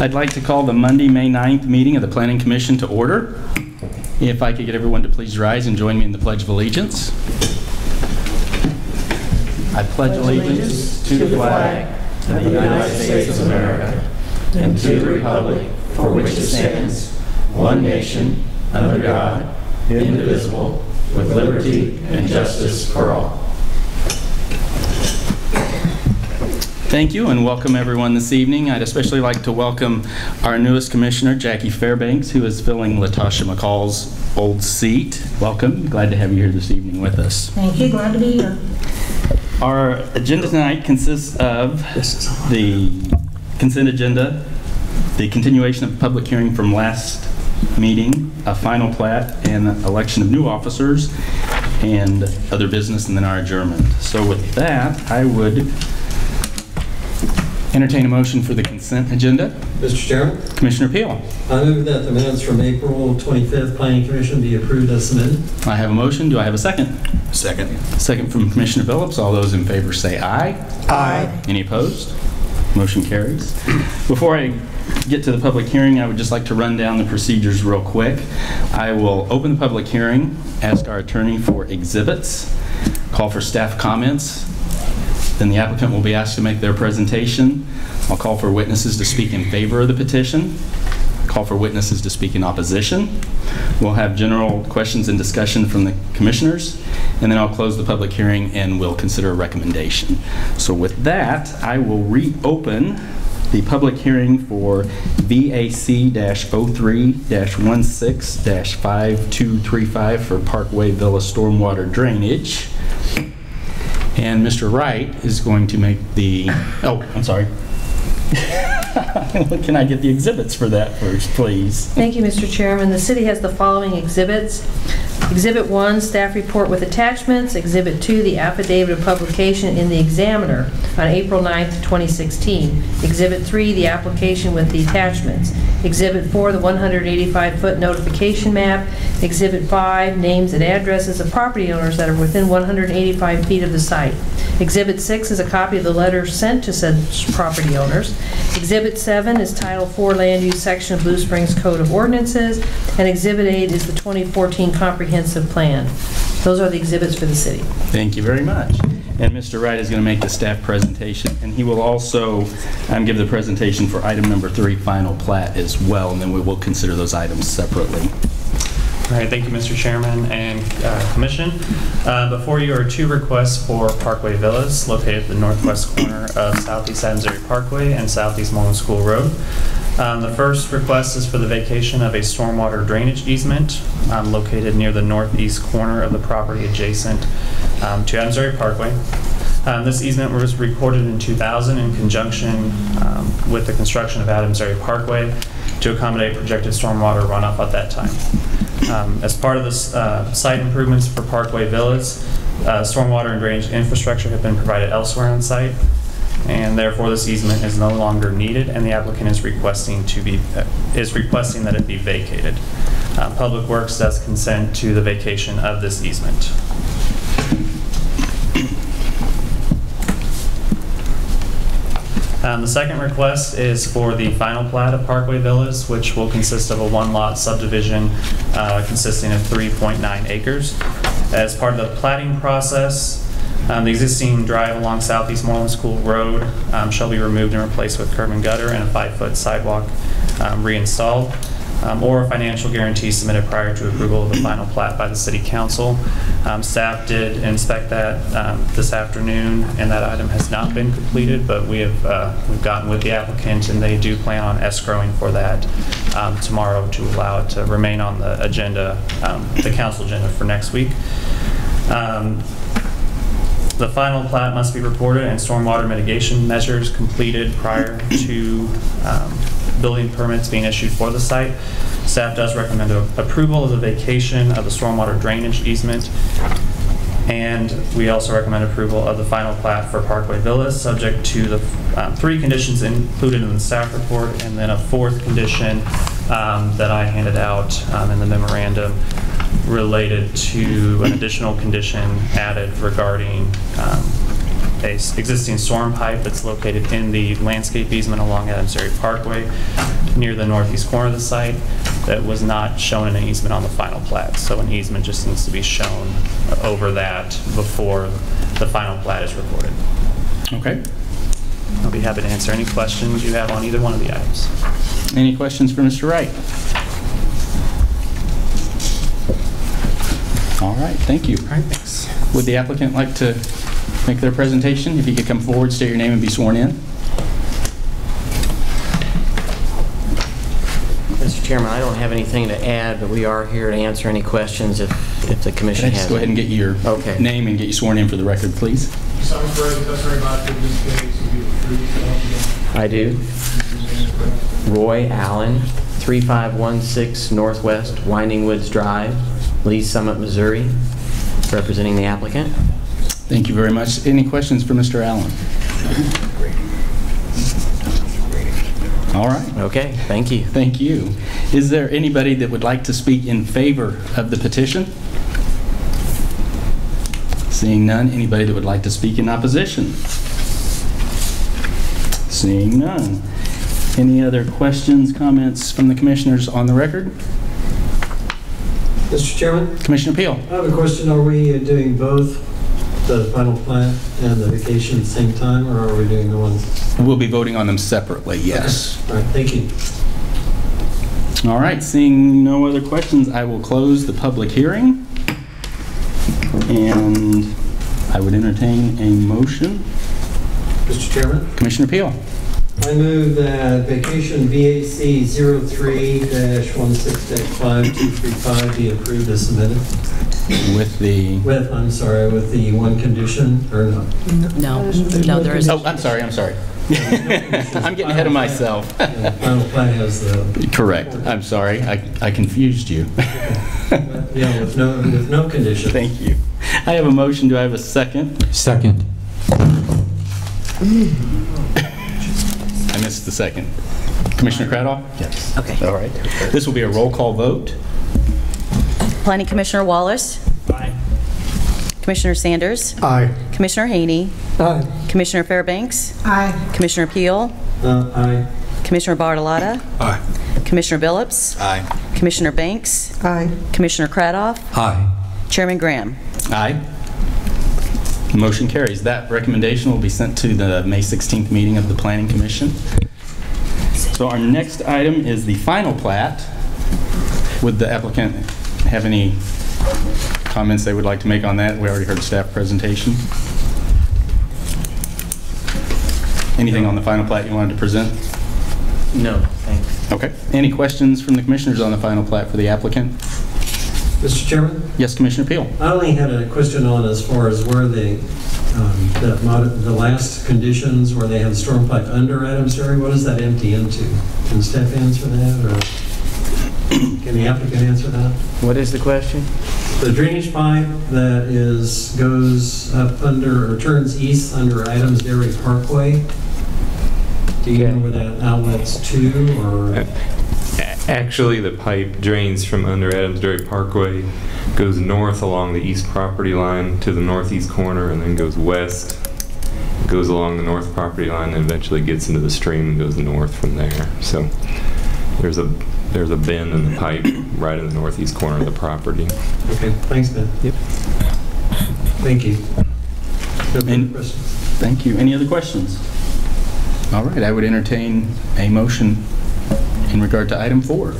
I'd like to call the Monday, May 9th meeting of the Planning Commission to order. If I could get everyone to please rise and join me in the Pledge of Allegiance. I pledge allegiance to the flag of the United States of America and to the republic for which it stands, one nation, under God, indivisible, with liberty and justice for all. Thank you and welcome everyone this evening. I'd especially like to welcome our newest commissioner, Jackie Fairbanks, who is filling Latasha McCall's old seat. Welcome. Glad to have you here this evening with us. Thank you. Glad to be here. Our agenda tonight consists of the consent agenda, the continuation of the public hearing from last meeting, a final plat, and election of new officers, and other business, and then our adjournment. So with that, I would entertain a motion for the consent agenda. Mr. Chairman. Commissioner Peil. I move that the minutes from April 25th Planning Commission be approved as submitted. I have a motion. Do I have a second? Second. Second from Commissioner Phillips. All those in favor say aye. Aye. Any opposed? Motion carries. Before I get to the public hearing, I would just like to run down the procedures real quick. I will open the public hearing, ask our attorney for exhibits, call for staff comments. Then the applicant will be asked to make their presentation. I'll call for witnesses to speak in favor of the petition, call for witnesses to speak in opposition. We'll have general questions and discussion from the commissioners, and then I'll close the public hearing and we'll consider a recommendation. So with that, I will reopen the public hearing for VAC-03-16-5235 for Parkway Villa Stormwater Drainage. And Mr. Wright is going to make the, oh, I'm sorry. Can I get the exhibits for that first, please? Thank you, Mr. Chairman. The city has the following exhibits. Exhibit 1, staff report with attachments. Exhibit 2, the affidavit of publication in the Examiner on April 9th, 2016. Exhibit 3, the application with the attachments. Exhibit 4, the 185-foot notification map. Exhibit 5, names and addresses of property owners that are within 185 feet of the site. Exhibit 6 is a copy of the letter sent to said property owners. Exhibit 7 is Title 4 Land Use Section of Blue Springs Code of Ordinances. And Exhibit 8 is the 2014 Comprehensive Plan. Those are the exhibits for the city. Thank you very much. And Mr. Wright is going to make the staff presentation, and he will also give the presentation for item number 3, final plat, as well, and then we will consider those items separately. All right, thank you, Mr. Chairman and Commission. Before you are 2 requests for Parkway Villas, located at the northwest corner of Southeast Adams Area Parkway and Southeast Moreland School Road. The first request is for the vacation of a stormwater drainage easement located near the northeast corner of the property adjacent to Adams Area Parkway. This easement was recorded in 2000 in conjunction with the construction of Adams Area Parkway to accommodate projected stormwater runoff at that time. As part of this site improvements for Parkway Villas, stormwater and drainage infrastructure have been provided elsewhere on site, and therefore this easement is no longer needed, and the applicant is requesting that it be vacated. Public Works does consent to the vacation of this easement. The second request is for the final plat of Parkway Villas, which will consist of a 1-lot subdivision consisting of 3.9 acres. As part of the platting process, the existing drive along Southeast Moreland School Road shall be removed and replaced with curb and gutter and a 5-foot sidewalk reinstalled, or a financial guarantee submitted prior to approval of the final plat by the City Council. Staff did inspect that this afternoon, and that item has not been completed, but we've gotten with the applicant, and they do plan on escrowing for that tomorrow to allow it to remain on the agenda, the council agenda for next week. The final plat must be reported and stormwater mitigation measures completed prior to building permits being issued for the site. Staff does recommend approval of the vacation of the stormwater drainage easement, and we also recommend approval of the final plat for Parkway Villas, subject to the 3 conditions included in the staff report, and then a 4th condition that I handed out in the memorandum related to an additional condition added regarding a existing storm pipe that's located in the landscape easement along Adams Dairy Parkway near the northeast corner of the site that was not shown in an easement on the final plat. So an easement just needs to be shown over that before the final plat is recorded. Okay. I'll be happy to answer any questions you have on either one of the items. Any questions for Mr. Wright? All right, thank you. All right, thanks. Would the applicant like to make their presentation? If you could come forward, state your name, and be sworn in. Mr. Chairman, I don't have anything to add, but we are here to answer any questions if the commission Can I has. just go ahead and get your name and get you sworn in for the record, please? I do. Roy Allen, 3516 Northwest Winding Woods Drive, Lee Summit, Missouri, representing the applicant. Thank you very much. Any questions for Mr. Allen? All right. Okay, thank you. Thank you. Is there anybody that would like to speak in favor of the petition? Seeing none. Anybody that would like to speak in opposition? Seeing none. Any other questions, comments from the commissioners on the record? Mr. Chairman, Commissioner Peil. I have a question. Are we doing both the final plat and the vacation at the same time, or are we doing the one? We'll be voting on them separately, yes. Okay. All right, thank you. All right, seeing no other questions, I will close the public hearing. And I would entertain a motion. Mr. Chairman, Commissioner Peil. I move that vacation VAC 03-16-5235 be approved as submitted. With the... With the one condition, or no? No, there is. Oh, I'm sorry. I'm getting ahead of myself. The final plat has the... Correct. I'm sorry. I confused you. Yeah, with no condition. Thank you. I have a motion. Do I have a second? Second. I missed the second. Commissioner Cradoff? Yes. Okay. All right. This will be a roll call vote. Planning Commissioner Wallace. Aye. Commissioner Sanders. Aye. Commissioner Haney. Aye. Commissioner Fairbanks. Aye. Commissioner Peil. Aye. Commissioner Bartolotta. Aye. Commissioner Billups. Aye. Commissioner Banks. Aye. Commissioner Cradoff. Aye. Chairman Graham. Aye. Motion carries. That recommendation will be sent to the May 16th meeting of the Planning Commission. So our next item is the final plat. Would the applicant have any comments they would like to make on that? We already heard staff presentation. Anything on the final plat you wanted to present? No, thanks. Okay. Any questions from the commissioners on the final plat for the applicant? Mr. Chairman? Yes, Commissioner Peil. I only had a question on as far as where the last conditions where they have storm pipe under Adams Dairy, what does that empty into? Can staff answer that, or can the applicant answer that? What is the question? The drainage pipe that goes up under, or turns east under Adams Dairy Parkway, do you know where that outlet's to, or? Actually, the pipe drains from under Adams Dairy Parkway, goes north along the east property line to the northeast corner, and then goes west, goes along the north property line, and eventually gets into the stream and goes north from there. So there's a bend in the pipe right in the northeast corner of the property. Okay, thanks, Ben. Yep. Thank you. No further And- questions? Thank you. Any other questions? All right, I would entertain a motion in regard to item 4.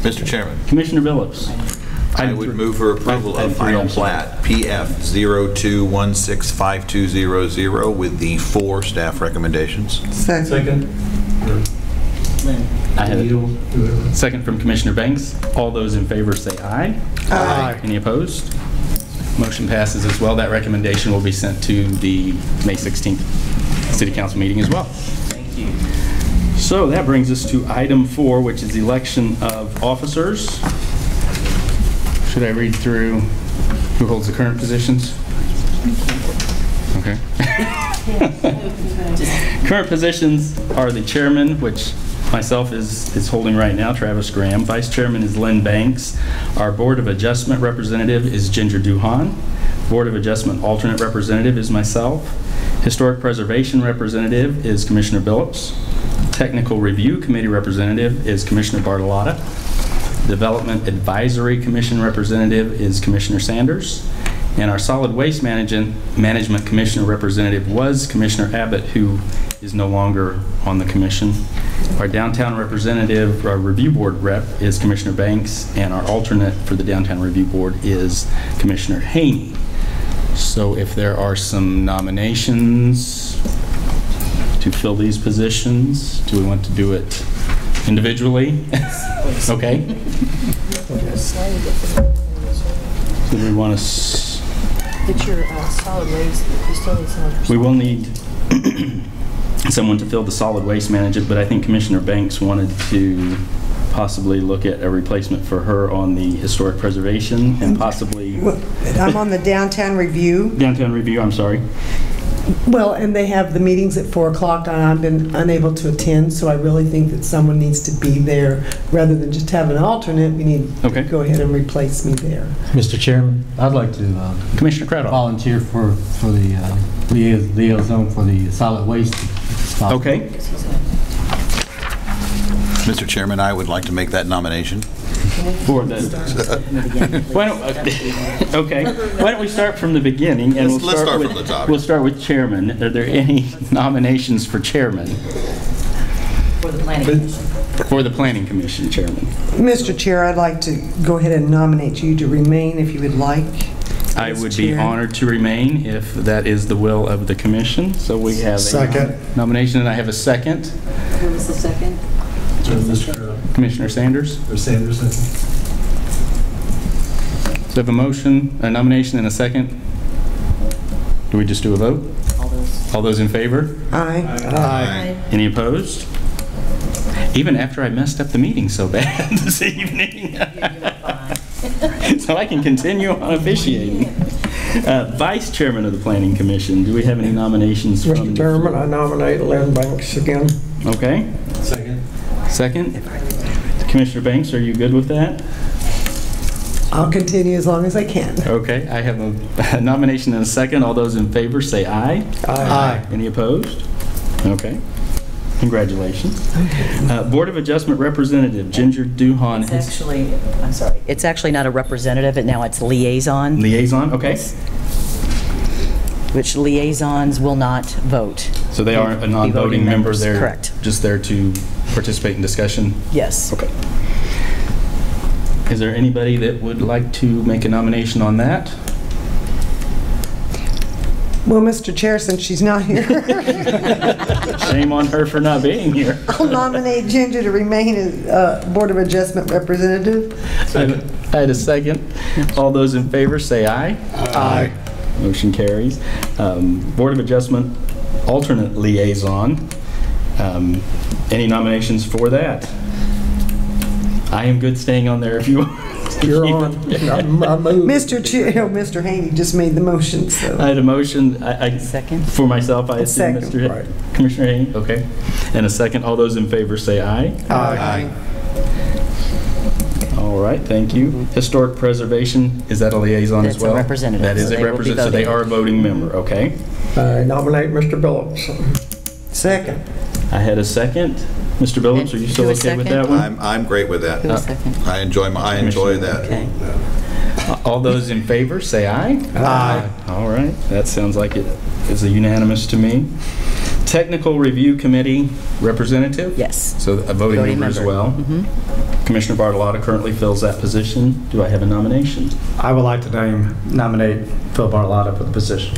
Mr. Chairman, Commissioner Billups. I would move for approval of final plat PF 02165200 with the 4 staff recommendations. Second? I have Neil, whoever. a second from Commissioner Banks. All those in favor say aye. Aye. Any opposed? Motion passes as well. That recommendation will be sent to the May 16th City Council meeting as well. Thank you. So that brings us to item 4, which is election of officers. Should I read through who holds the current positions? Okay. Current positions are the chairman, which Myself is holding right now, Travis Graham. Vice Chairman is Lynn Banks. Our Board of Adjustment representative is Ginger Duhan. Board of Adjustment alternate representative is myself. Historic Preservation representative is Commissioner Billups. Technical Review Committee representative is Commissioner Bartolotta. Development Advisory Commission representative is Commissioner Sanders. And our Solid Waste Management Commissioner representative was Commissioner Abbott, who is no longer on the commission. Our Downtown Representative, our Review Board rep, is Commissioner Banks, and our alternate for the Downtown Review Board is Commissioner Haney. So if there are some nominations to fill these positions, do we want to do it individually? Okay. So we want to... But your solid waste, you still need someone. We will need someone to fill the solid waste management, but I think Commissioner Banks wanted to possibly look at a replacement for her on the historic preservation and possibly... I'm on the Downtown Review. Downtown Review, I'm sorry. Well, and they have the meetings at 4 o'clock, and I've been unable to attend, so I really think that someone needs to be there. Rather than just have an alternate, we need to go ahead and replace me there. Mr. Chairman, I'd like to Commissioner Craddock volunteer for the liaison for the solid waste. Okay. Mr. Chairman, I would like to make that nomination. For the... Why don't, okay. Why don't we start from the beginning, and Let's start from the top. We'll start with chairman. Are there any nominations for chairman? For the Planning Commission. For the Planning Commission, chairman. Mr. Chair, I'd like to go ahead and nominate you to remain if you would like. I would be honored to remain if that is the will of the commission. So we have a nomination, and I have a second. Who was the second? Commissioner Sanders. Or Sanders, I think. So I have a motion, a nomination, and a second. Do we just do a vote? All those in favor? Aye. Aye. Any opposed? Even after I messed up the meeting so bad this evening. So I can continue on officiating. Vice Chairman of the Planning Commission, do we have any nominations from... Mr. Chairman, I nominate Lynn Banks again. Okay. Second. Commissioner Banks, are you good with that? I'll continue as long as I can. Okay, I have a nomination and a second. All those in favor say aye. Aye. Any opposed? Okay. Congratulations. Board of Adjustment Representative Ginger Duhan. It's actually, I'm sorry, it's actually not a representative, now it's liaison. Liaison, okay. Which liaisons will not vote. So they aren't a non-voting member, they're correct. Just there to participate in discussion? Yes. Okay. Is there anybody that would like to make a nomination on that? Well, Mr. Chair, since she's not here, Shame on her for not being here. I'll nominate Ginger to remain as Board of Adjustment representative. I had a second. All those in favor say aye. Aye. Motion carries. Board of Adjustment alternate liaison. Any nominations for that? I am good staying on there if you want. You're on. I move. Mr. Chair, Mr. Haney just made the motion, so. I had a motion. Second. For myself, I assume, second, Mr. right. Commissioner Haney. Okay. And a second. All those in favor say aye. Aye. All right, thank you. Historic Preservation, is that a liaison as well? That's a representative. That is So a they will be representative, so they voting. are a voting member, okay. I nominate Mr. Billups. Second. I had a second. Mr. Billups, are you still Who was okay with second? that one? I'm great with that. Who was second? I enjoy that. Okay. All those in favor, say aye. Aye. All right, that sounds like it is a unanimous to me. Technical Review Committee representative? Yes. So a voting member as well. Commissioner Bartolotta currently fills that position. Do I have a nomination? I would like to nominate Phil Bartolotta for the position.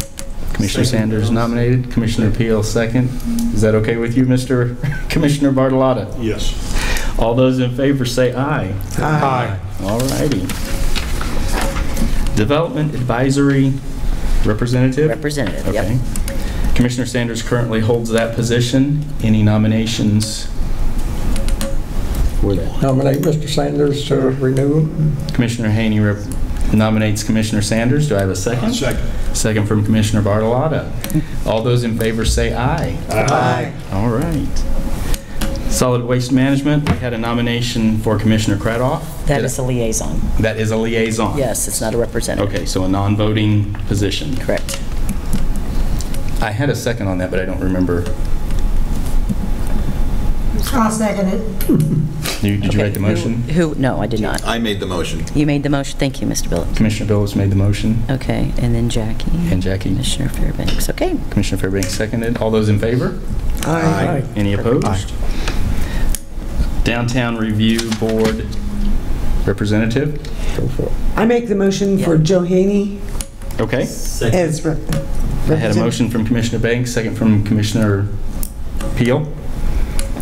Commissioner Sanders nominated. Commissioner Peil second. Is that okay with you, Mr. Commissioner Bartolotta? Yes. All those in favor say aye. Aye. All righty. Development Advisory Representative? Representative, Okay. yep. Commissioner Sanders currently holds that position. Any nominations for that? Nominate Mr. Sanders to renew. Commissioner Haney nominates Commissioner Sanders. Do I have a second? Second. Second from Commissioner Bartolotta. All those in favor say aye. Aye. All right. Solid Waste Management, we had a nomination for Commissioner Cradoff. That is a liaison. That is a liaison? Yes, it's not a representative. Okay, so a non-voting position. Correct. I had a second on that, but I don't remember. I'll second it. Did you write the motion? Who? No, I did not. I made the motion. You made the motion. Thank you, Mr. Billups. Commissioner Billups made the motion. Okay, and then Jackie. And Jackie. Commissioner Fairbanks. Okay. Commissioner Fairbanks seconded. All those in favor? Aye. Any opposed? Downtown Review Board Representative. Go for it. I make the motion for Joe Haney Okay. as I had a motion from Commissioner Banks, second from Commissioner Peil.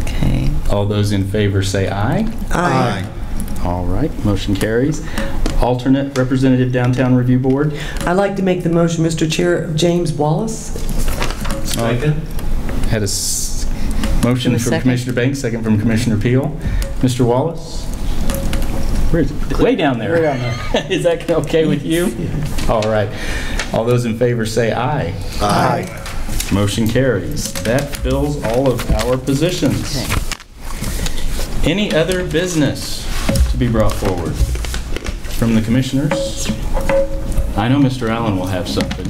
Okay. All those in favor say aye. Aye. All right, motion carries. Alternate Representative Downtown Review Board. I'd like to make the motion, Mr. Chair, of James Wallace. Second. Had a motion Who was from second? Commissioner Banks, second from Commissioner Peil. Mr. Wallace? Where is it? Way down there. Way down there. Is that okay with you? All right. All those in favor say aye. Aye. Motion carries. That fills all of our positions. Okay. Any other business to be brought forward from the commissioners? I know Mr. Allen will have something.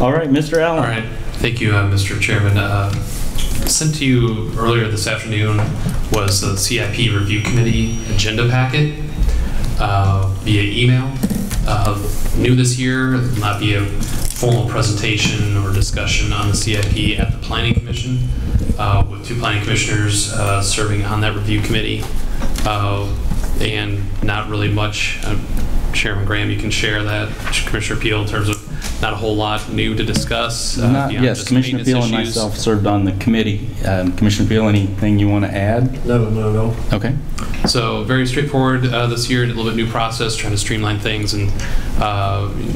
All right, Mr. Allen. All right. Thank you, Mr. Chairman. Sent to you earlier this afternoon was the CIP Review Committee agenda packet via email. New this year, will not be a formal presentation or discussion on the CIP at the Planning Commission, with 2 planning commissioners serving on that review committee, and not really much. Chairman Graham, you can share that. Commissioner Peil, in terms of not a whole lot new to discuss. Yes, Commissioner Peil and myself served on the committee. Commissioner Peil, anything you want to add? No. Okay. So very straightforward this year, a little bit new process, trying to streamline things and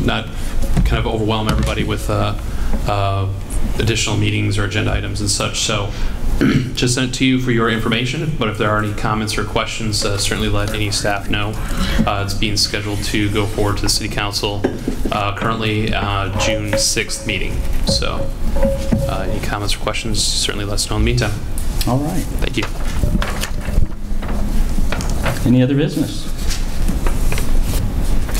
not kind of overwhelm everybody with additional meetings or agenda items and such. So just sent it to you for your information, but if there are any comments or questions, certainly let any staff know. It's being scheduled to go forward to the City Council currently June 6th meeting. So any comments or questions, certainly let us know in the meantime. All right. Thank you. Any other business?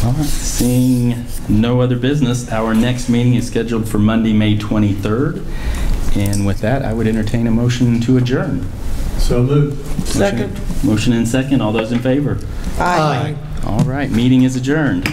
All right. Seeing no other business, our next meeting is scheduled for Monday, May 23rd. And with that, I would entertain a motion to adjourn. So moved. Second. Motion and second. All those in favor? Aye. All right. Meeting is adjourned.